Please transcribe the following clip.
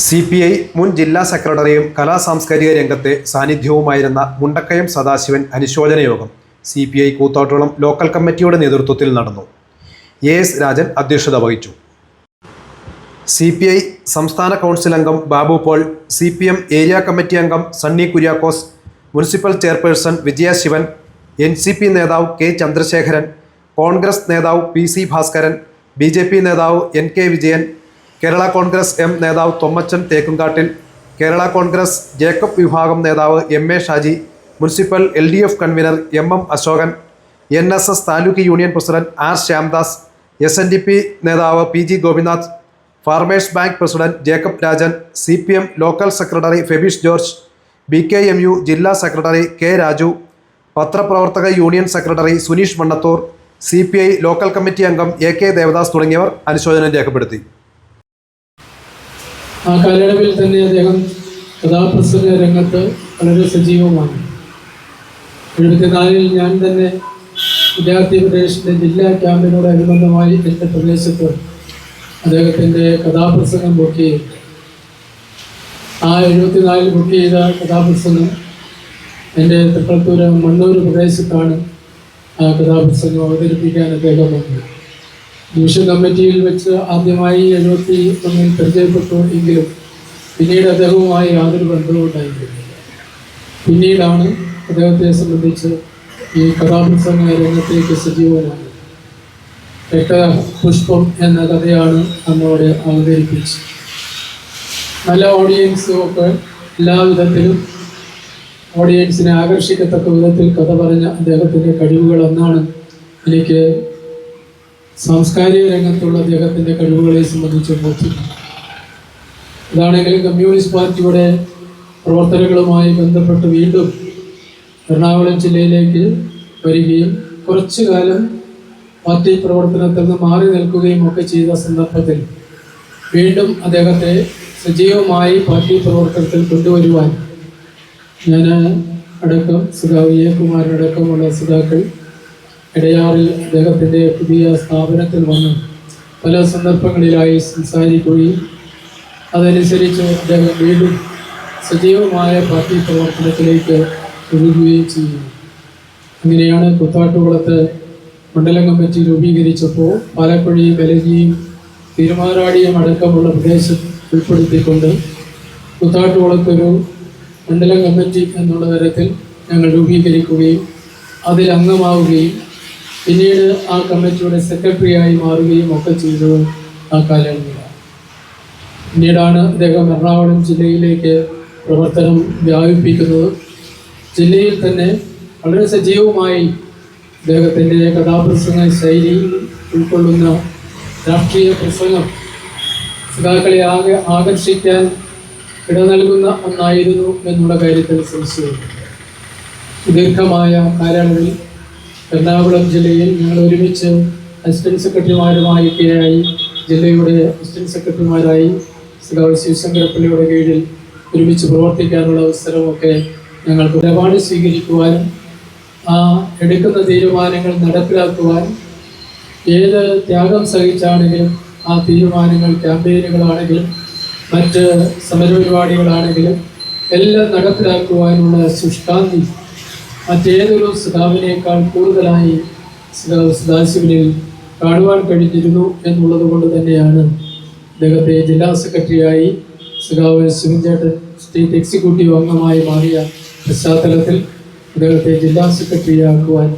CPI മുൻ ജില്ലാ സെക്രട്ടറിയും കലാസാംസ്കാരിക രംഗത്തെ സാന്നിധ്യവുമായിരുന്ന മുണ്ടക്കയം സദാശിവൻ അനുശോചന യോഗം CPI കൂത്താട്ടുകുളം ലോക്കൽ കമ്മിറ്റിയുടെ നേതൃത്വത്തിൽ നടന്നു. AS രാജൻ അധ്യക്ഷത വഹിച്ചു. CPI സംസ്ഥാന കൗൺസിൽ അംഗം Babu Paul, CPM area committee അംഗം Sunny Kuriakose, municipal chairperson Vijaya Sivan, NCP നേതാവ് K ചന്ദ്രശേഖരൻ, കോൺഗ്രസ് നേതാവ് PC ഭാസ്കരൻ, BJP നേതാവ് NK വിജയൻ, കേരള കോൺഗ്രസ് M നേതാവ് തൊമ്മച്ചൻ തേക്കുംകാട്ടിൽ, കേരള കോൺഗ്രസ് ജേക്കബ് വിഭാഗം നേതാവ് MA Shaji, municipal LDF convener MM Asokan, NSS taluk union president R Shyamdas, SNDP നേതാവ് PG Gopinath, farmers bank president Jacob Rajan, CPM local secretary Febish George, BKMU ജില്ലാ സെക്രട്ടറി K രാജു, പത്രപ്രവർത്തക union secretary Suneesh Mannathur, CPI local committee അംഗം AK ദേവദാസ് തുടങ്ങിയവർ അനുശോചനം രേഖപ്പെടുത്തി. ആ കാലയളവിൽ തന്നെ അദ്ദേഹം കഥാപ്രസംഗ രംഗത്ത് വളരെ സജീവമാണ്. 74 ഞാൻ തന്നെ വിദ്യാർത്ഥി പ്രദേശത്തെ ജില്ലാ ക്യാമ്പിനോടനുബന്ധമായി എൻ്റെ പ്രദേശത്ത് അദ്ദേഹത്തിൻ്റെ കഥാപ്രസംഗം ബുക്ക് ചെയ്തു. ആ 74 ബുക്ക് ചെയ്ത കഥാപ്രസംഗം എൻ്റെ തൃപ്പത്തൂർ മണ്ണൂർ പ്രദേശത്താണ് ആ കഥാപ്രസംഗം അവതരിപ്പിക്കാൻ അദ്ദേഹം വന്നത്. ഡിവിഷൻ കമ്മിറ്റിയിൽ വെച്ച് ആദ്യമായി 71 പരിചയപ്പെട്ടു എങ്കിലും പിന്നീട് അദ്ദേഹവുമായി യാതൊരു ബന്ധവും ഉണ്ടായിരുന്നില്ല. പിന്നീടാണ് അദ്ദേഹത്തെ സംബന്ധിച്ച് ഈ കഥാപ്രസംഗ രംഗത്തേക്ക് സജീവനാണ്. പുഷ്പം എന്ന കഥയാണ് അന്നോടെ അവതരിപ്പിച്ചത്. നല്ല ഓഡിയൻസും ഒക്കെ എല്ലാവിധത്തിലും ഓഡിയൻസിനെ ആകർഷിക്കത്തക്ക വിധത്തിൽ കഥ പറഞ്ഞ അദ്ദേഹത്തിൻ്റെ കഴിവുകൾ എന്നാണ് എനിക്ക് സാംസ്കാരിക രംഗത്തുള്ള അദ്ദേഹത്തിൻ്റെ കഴിവുകളെ സംബന്ധിച്ച് ബോധ്യമാണ്. ഇതാണെങ്കിലും കമ്മ്യൂണിസ്റ്റ് പാർട്ടിയുടെ പ്രവർത്തനങ്ങളുമായി ബന്ധപ്പെട്ട് വീണ്ടും എറണാകുളം ജില്ലയിലേക്ക് വരികയും കുറച്ചു കാലം പാർട്ടി പ്രവർത്തനത്തിൽ നിന്ന് മാറി നിൽക്കുകയും ഒക്കെ ചെയ്ത സന്ദർഭത്തിൽ വീണ്ടും അദ്ദേഹത്തെ സജീവമായി പാർട്ടി പ്രവർത്തനത്തിൽ കൊണ്ടുവരുവാൻ ഞാൻ അടക്കം സഖാവ് A കുമാരനടക്കമുള്ള സഖാക്കൾ ഇടയാറിൽ അദ്ദേഹത്തിൻ്റെ പുതിയ സ്ഥാപനത്തിൽ വന്ന് പല സന്ദർഭങ്ങളിലായി സംസാരിക്കുകയും അതനുസരിച്ച് അദ്ദേഹം വീണ്ടും സജീവമായ പാർട്ടി പ്രവർത്തനത്തിലേക്ക് ഒഴുകുകയും ചെയ്യുന്നു. അങ്ങനെയാണ് കൂത്താട്ടുകുളത്ത് മണ്ഡലം കമ്മിറ്റി രൂപീകരിച്ചപ്പോൾ പാലക്കുഴിയും വെലഞ്ഞിയും തിരുമാറാടിയും അടക്കമുള്ള പ്രദേശം ഉൾപ്പെടുത്തിക്കൊണ്ട് കൂത്താട്ടുകുളത്തൊരു മണ്ഡലം കമ്മിറ്റി എന്നുള്ള തരത്തിൽ ഞങ്ങൾ രൂപീകരിക്കുകയും അതിൽ അംഗമാവുകയും പിന്നീട് ആ കമ്മിറ്റിയുടെ സെക്രട്ടറിയായി മാറുകയും ഒക്കെ ചെയ്തത് ആ കാലയളവിലാണ്. പിന്നീടാണ് അദ്ദേഹം എറണാകുളം ജില്ലയിലേക്ക് പ്രവർത്തനം വ്യാപിപ്പിക്കുന്നത്. ജില്ലയിൽ തന്നെ വളരെ സജീവമായി അദ്ദേഹത്തിൻ്റെ കഥാപ്രസംഗ ശൈലി ഉൾക്കൊള്ളുന്ന രാഷ്ട്രീയ പ്രസംഗം സഖാക്കളെ ആകർഷിക്കാൻ ഇട നൽകുന്ന ഒന്നായിരുന്നു എന്നുള്ള കാര്യത്തിൽ സംശയമില്ല. ദീർഘമായ കാലയളവിൽ എറണാകുളം ജില്ലയിൽ ഞങ്ങൾ ഒരുമിച്ച് അസിസ്റ്റന്റ് സെക്രട്ടറിമാരുമായൊക്കെയായി ജില്ലയുടെ അസിസ്റ്റന്റ് സെക്രട്ടറിമാരായി സഖാവ് ശിവശങ്കരപ്പള്ളിയുടെ കീഴിൽ ഒരുമിച്ച് പ്രവർത്തിക്കാനുള്ള അവസരമൊക്കെ ഞങ്ങൾക്ക് നിലപാട് സ്വീകരിക്കുവാനും ആ എടുക്കുന്ന തീരുമാനങ്ങൾ നടപ്പിലാക്കുവാൻ ഏത് ത്യാഗം സഹിച്ചാണെങ്കിലും ആ തീരുമാനങ്ങൾ ക്യാമ്പയിനുകളാണെങ്കിലും മറ്റ് സമരപരിപാടികളാണെങ്കിലും എല്ലാം നടപ്പിലാക്കുവാനുള്ള ശുഷ്കാന്തി മറ്റേതൊരു സഖാവിനേക്കാൾ കൂടുതലായി സദാശിവനിൽ കാണുവാൻ കഴിഞ്ഞിരുന്നു എന്നുള്ളത് കൊണ്ട് തന്നെയാണ് അദ്ദേഹത്തെ ജില്ലാ സെക്രട്ടറിയായി സഖാവ് ശിവൻചേട്ടൻ സ്റ്റേറ്റ് എക്സിക്യൂട്ടീവ് അംഗമായി മാറിയ പശ്ചാത്തലത്തിൽ അദ്ദേഹത്തെ ജില്ലാ സെക്രട്ടറിയാക്കുവാൻ